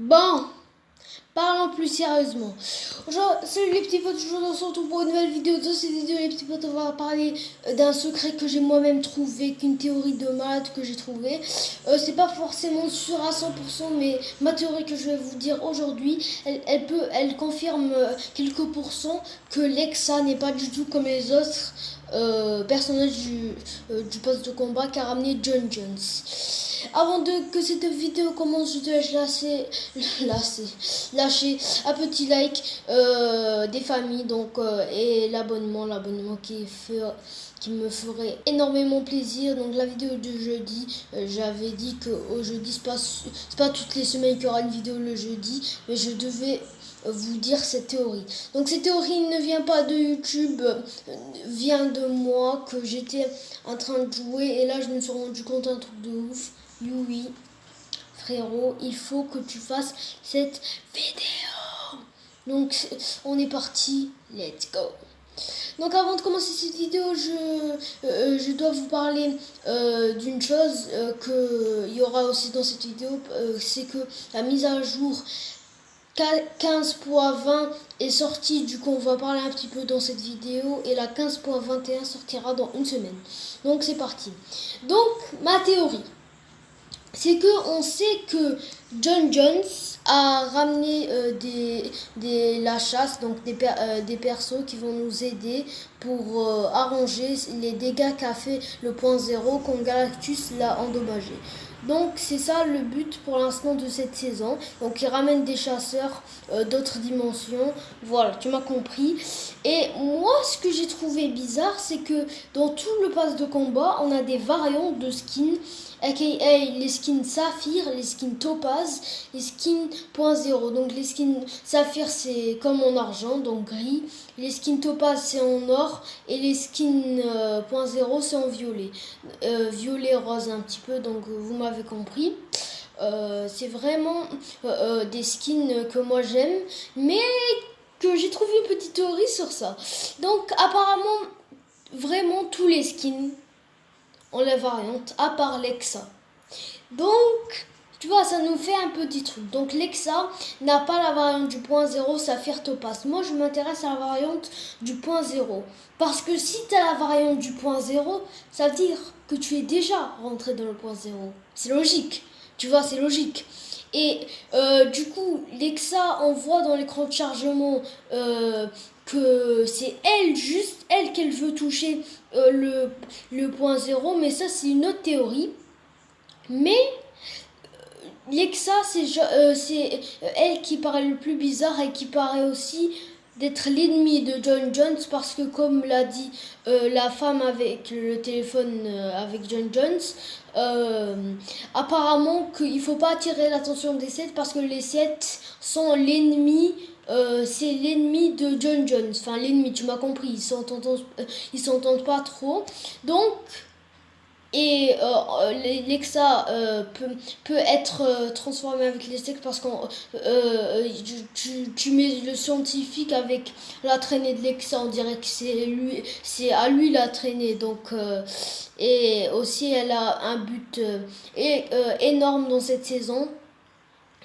Bon, parlons plus sérieusement. Salut les petits potes, aujourd'hui on se retrouve pour une nouvelle vidéo. Dans cette vidéo les petits potes, on va parler d'un secret que j'ai moi-même trouvé, qu'une théorie de malade que j'ai trouvé. C'est pas forcément sûr à 100%, mais ma théorie que je vais vous dire aujourd'hui, elle confirme quelques pourcents que Lexa n'est pas du tout comme les autres personnages du poste de combat qu'a ramené John Jones. Avant que cette vidéo commence, je te laisse lâcher un petit like des familles et l'abonnement qui me ferait énormément plaisir. Donc la vidéo de jeudi, j'avais dit que au jeudi c'est pas toutes les semaines qu'il y aura une vidéo le jeudi, mais je devais vous dire cette théorie. Donc cette théorie ne vient pas de YouTube, vient de moi, que j'étais en train de jouer et là je me suis rendu compte d'un truc de ouf. Yui, frérot, il faut que tu fasses cette vidéo. Donc on est parti, let's go. Donc avant de commencer cette vidéo, je dois vous parler d'une chose qu'il y aura aussi dans cette vidéo, c'est que la mise à jour 15.20 est sortie, du coup on va parler un petit peu dans cette vidéo, et la 15.21 sortira dans une semaine. Donc c'est parti. Donc ma théorie, c'est que on sait que John Jones a ramené la chasse, donc des persos qui vont nous aider pour arranger les dégâts qu'a fait le point zéro quand Galactus l'a endommagé. Donc c'est ça le but pour l'instant de cette saison. Donc il ramène des chasseurs d'autres dimensions. Voilà, tu m'as compris. Et moi, ce que j'ai trouvé bizarre, c'est que dans tout le pass de combat, on a des variantes de skins, aka les skins saphir, les skins topaz, les skins .0. Donc les skins saphir c'est comme en argent, donc gris. Les skins topaz c'est en or et les skins .0 c'est en violet. Violet rose un petit peu, donc vous m'avez compris. C'est vraiment des skins que moi j'aime, mais que j'ai trouvé une petite théorie sur ça. Donc apparemment vraiment tous les skins ont la variante à part Lexa. Donc tu vois, ça nous fait un petit truc. Donc Lexa n'a pas la variante du point 0 saphir topaz. Moi je m'intéresse à la variante du point 0, parce que si tu as la variante du point 0, ça veut dire que tu es déjà rentré dans le point 0. C'est logique, tu vois, c'est logique. Et du coup, Lexa envoie dans l'écran de chargement que c'est elle qu'elle veut toucher le point 0, mais ça c'est une autre théorie. Mais Lexa, c'est elle qui paraît le plus bizarre et qui paraît aussi d'être l'ennemi de John Jones, parce que comme l'a dit la femme avec le téléphone avec John Jones, apparemment qu'il ne faut pas attirer l'attention des 7 parce que les 7 sont l'ennemi. C'est l'ennemi de John Jones, enfin l'ennemi, tu m'as compris, ils s'entendent pas trop. Donc et Lexa peut être transformé avec les steaks, parce que tu mets le scientifique avec la traînée de Lexa, on dirait que c'est à lui la traînée. Donc et aussi elle a un but énorme dans cette saison.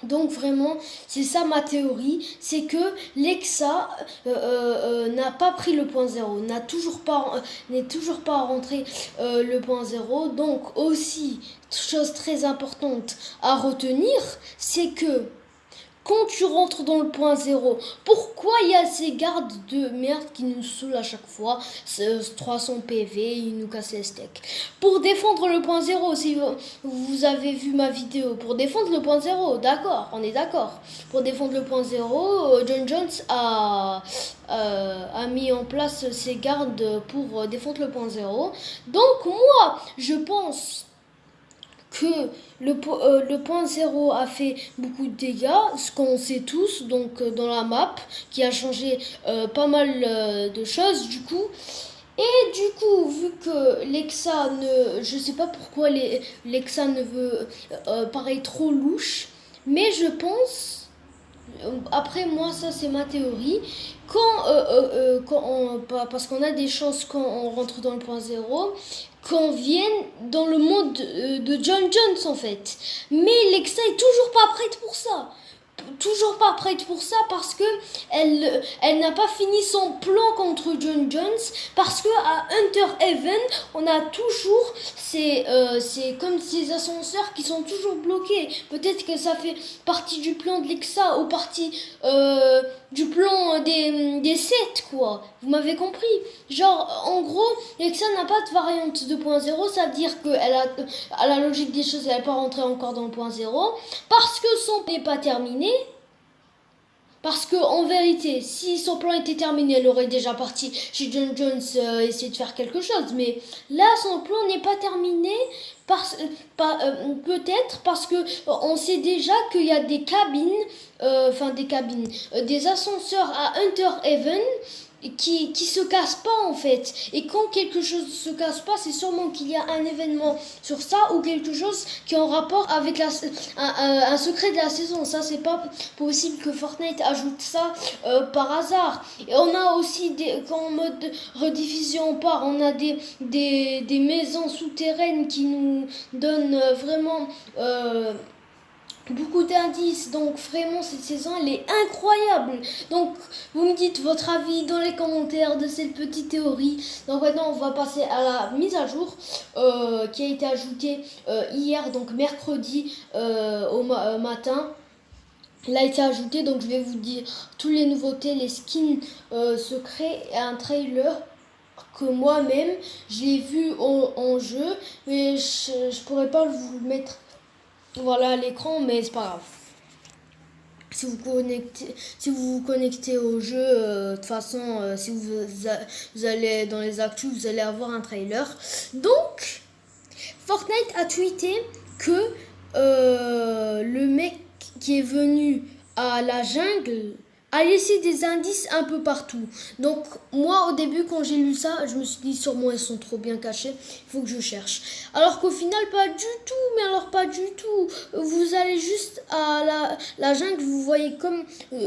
Donc vraiment, c'est ça ma théorie, c'est que Lexa n'a pas pris le point 0, n'est toujours pas rentré le point 0. Donc aussi, chose très importante à retenir, c'est que quand tu rentres dans le point 0, pourquoi il y a ces gardes de merde qui nous saoulent à chaque fois, 300 PV, ils nous cassent les steaks. Pour défendre le point 0, si vous avez vu ma vidéo, pour défendre le point 0, d'accord, on est d'accord. Pour défendre le point 0, John Jones a mis en place ses gardes pour défendre le point 0. Donc moi, je pense que le point 0 a fait beaucoup de dégâts, ce qu'on sait tous, donc dans la map, qui a changé pas mal de choses du coup. Et du coup, vu que Lexa je sais pas pourquoi Lexa ne veut pareil trop louche, mais je pense, après moi ça c'est ma théorie, parce qu'on a des chances quand on rentre dans le point 0, qu'on vienne dans le monde de John Jones en fait. Mais Lexa est toujours pas prête pour ça. toujours pas prête pour ça parce que elle n'a pas fini son plan contre John Jones, parce que à Hunter Heaven on a toujours c'est comme ces ascenseurs qui sont toujours bloqués. Peut-être que ça fait partie du plan de Lexa ou partie du plan des 7 quoi. Vous m'avez compris? Genre en gros Lexa n'a pas de variante 2.0, ça veut dire qu'elle a à la logique des choses elle n'est pas rentrée encore dans le point 0 parce que son plan n'est pas terminé. Parce que en vérité, si son plan était terminé, elle aurait déjà parti chez John Jones essayer de faire quelque chose. Mais là, son plan n'est pas terminé. Peut-être parce que on sait déjà qu'il y a des cabines, des ascenseurs à Hunter Heaven qui se cassent pas en fait. Et quand quelque chose se casse pas, c'est sûrement qu'il y a un événement sur ça ou quelque chose qui est en rapport avec un secret de la saison. Ça, c'est pas possible que Fortnite ajoute ça par hasard. Et on a aussi quand en mode rediffusion on part, on a des maisons souterraines qui nous donnent vraiment beaucoup d'indices. Donc vraiment cette saison elle est incroyable. Donc vous me dites votre avis dans les commentaires de cette petite théorie. Donc maintenant on va passer à la mise à jour qui a été ajoutée hier, donc mercredi au matin. Elle a été ajoutée, donc je vais vous dire toutes les nouveautés, les skins secrets et un trailer que moi-même je l'ai vu en jeu, mais je pourrais pas vous le mettre voilà à l'écran, mais c'est pas grave. Si vous vous connectez au jeu, de toute façon, si vous allez dans les actus, vous allez avoir un trailer. Donc, Fortnite a tweeté que le mec qui est venu à la jungle a laissé des indices un peu partout. Donc moi au début quand j'ai lu ça, je me suis dit sûrement ils sont trop bien cachés, il faut que je cherche. Alors qu'au final pas du tout, mais alors pas du tout. Vous allez juste à la jungle, vous voyez comme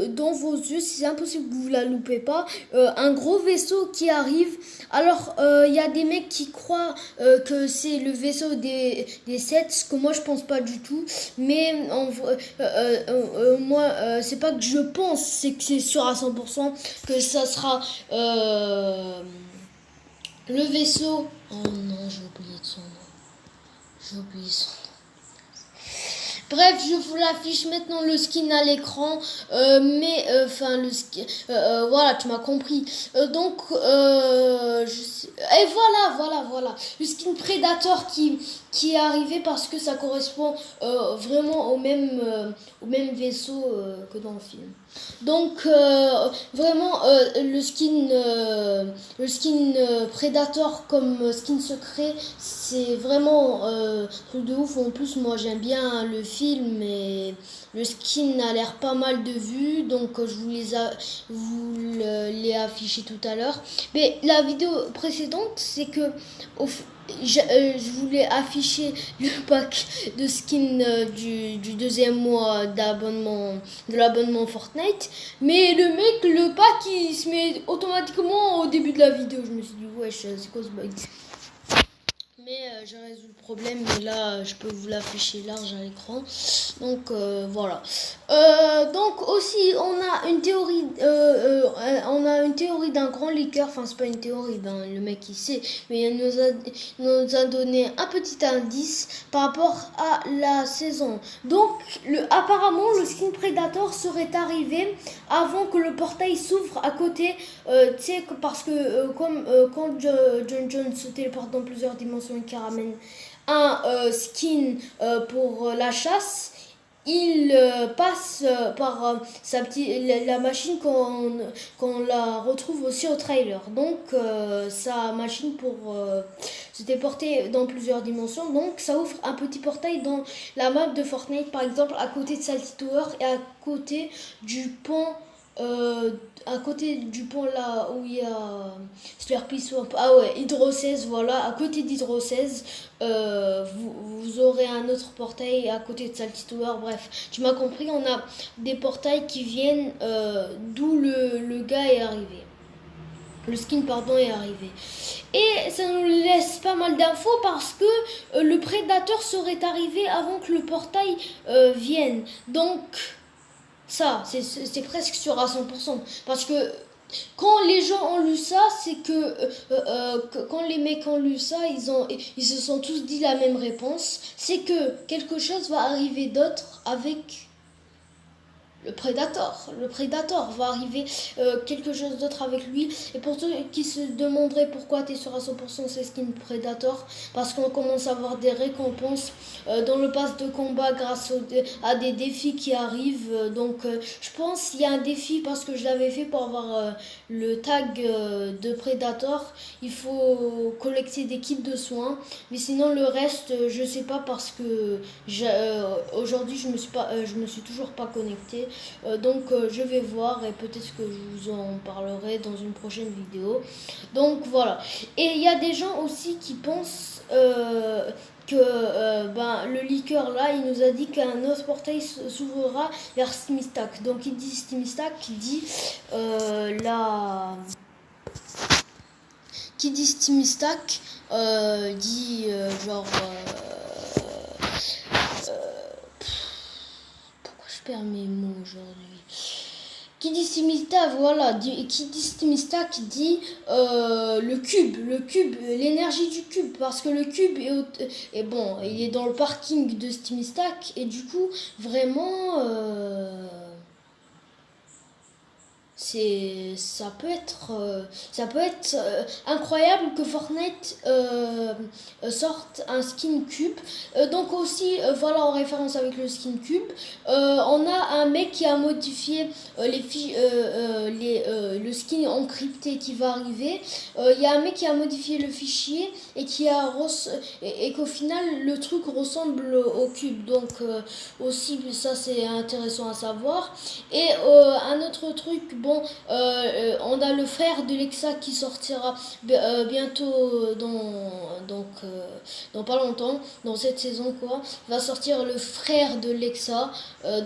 dans vos yeux, c'est impossible que vous la loupez pas, un gros vaisseau qui arrive. Alors il y a des mecs qui croient que c'est le vaisseau des 7, ce que moi je pense pas du tout. Mais moi c'est pas que je pense, c'est que c'est sûr à 100% que ça sera le vaisseau. Oh non, j'ai oublié son nom. Bref, je vous l'affiche maintenant le skin à l'écran, le skin, voilà, tu m'as compris. Et voilà, le skin Predator qui est arrivé parce que ça correspond vraiment au même vaisseau que dans le film. Donc vraiment le skin Predator comme skin secret, c'est vraiment truc de ouf. En plus moi j'aime bien le film et le skin a l'air pas mal de vues, donc je vous l'ai affiché tout à l'heure. Mais la vidéo précédente, c'est que je voulais afficher le pack de skins du deuxième mois de l'abonnement Fortnite, mais le pack il se met automatiquement au début de la vidéo. Je me suis dit wesh, c'est quoi ce bug? Mais j'ai résolu le problème, mais là je peux vous l'afficher large à l'écran. Donc voilà. Donc aussi on a une théorie d'un grand leaker. Enfin c'est pas une théorie, ben le mec il sait, mais il nous a donné un petit indice par rapport à la saison. Donc apparemment le skin Predator serait arrivé avant que le portail s'ouvre à côté, tu sais, parce que quand John Jones se téléporte dans plusieurs dimensions et qui ramène un skin pour la chasse, il passe par la machine qu'on la retrouve aussi au trailer. Donc sa machine pour se déporter dans plusieurs dimensions. Donc ça ouvre un petit portail dans la map de Fortnite, par exemple à côté de Salty Tower et à côté du pont. Là où il y a Slurpee Swamp, Hydro 16, voilà, à côté d'Hydro 16, vous aurez un autre portail à côté de Salty Tower. Bref, tu m'as compris, on a des portails qui viennent d'où le gars est arrivé. Le skin est arrivé. Et ça nous laisse pas mal d'infos parce que le prédateur serait arrivé avant que le portail vienne. Donc Ça, c'est presque sûr à 100%. Parce que quand les gens ont lu ça, c'est que quand les mecs ont lu ça, ils se sont tous dit la même réponse. C'est que quelque chose va arriver d'autre avec le Predator. Le Predator va arriver quelque chose d'autre avec lui. Et pour ceux qui se demanderaient pourquoi tu es sûr à 100% c'est skin Predator, parce qu'on commence à avoir des récompenses dans le pass de combat grâce à des défis qui arrivent. Donc je pense qu'il y a un défi parce que je l'avais fait pour avoir le tag de Predator. Il faut collecter des kits de soins. Mais sinon le reste, je sais pas parce que aujourd'hui je me suis toujours pas connecté. Donc je vais voir et peut-être que je vous en parlerai dans une prochaine vidéo. Donc voilà. Et il y a des gens aussi qui pensent que le leaker là, il nous a dit qu'un autre portail s'ouvrira vers SteamStack. Donc il dit SteamStack, qui dit qui dit SteamStack dit genre je perds mes mots aujourd'hui. Qui dit SteamStack, voilà, qui dit SteamStack dit le cube, l'énergie du cube, parce que le cube est bon, il est dans le parking de SteamStack et du coup vraiment ça peut être incroyable que Fortnite sorte un skin cube. Donc aussi voilà, en référence avec le skin cube, on a un mec qui a modifié le skin encrypté qui va arriver. Il y a un mec qui a modifié le fichier et et qu'au final le truc ressemble au cube. Donc aussi ça c'est intéressant à savoir. Et un autre truc, bon, on a le frère de Lexa qui sortira bientôt dans pas longtemps, dans cette saison quoi. Va sortir le frère de Lexa,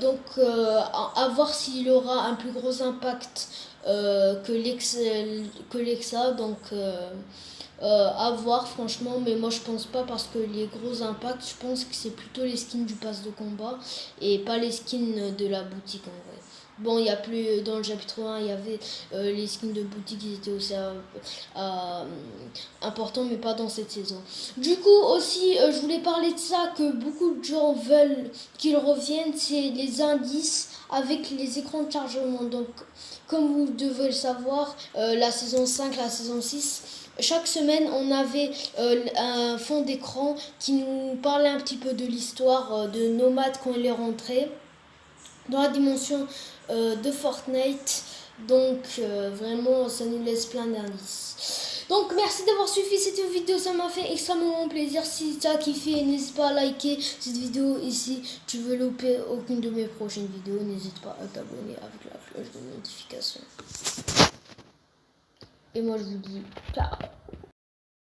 donc à voir s'il aura un plus gros impact que Lexa, donc à voir franchement, mais moi je pense pas parce que les gros impacts, je pense que c'est plutôt les skins du pass de combat et pas les skins de la boutique en vrai. Bon, il y a plus dans le chapitre 1, il y avait les skins de boutique, ils étaient aussi importants, mais pas dans cette saison. Du coup, aussi, je voulais parler de ça, que beaucoup de gens veulent qu'ils reviennent, c'est les indices avec les écrans de chargement. Donc, comme vous devez le savoir, la saison 5, la saison 6, chaque semaine, on avait un fond d'écran qui nous parlait un petit peu de l'histoire de Nomad quand il est rentré dans la dimension de Fortnite. Donc vraiment ça nous laisse plein d'indices. Donc merci d'avoir suivi cette vidéo, ça m'a fait extrêmement plaisir. Si tu as kiffé, n'hésite pas à liker cette vidéo. Et si tu veux louper aucune de mes prochaines vidéos, n'hésite pas à t'abonner avec la cloche de notification. Et moi je vous dis ciao.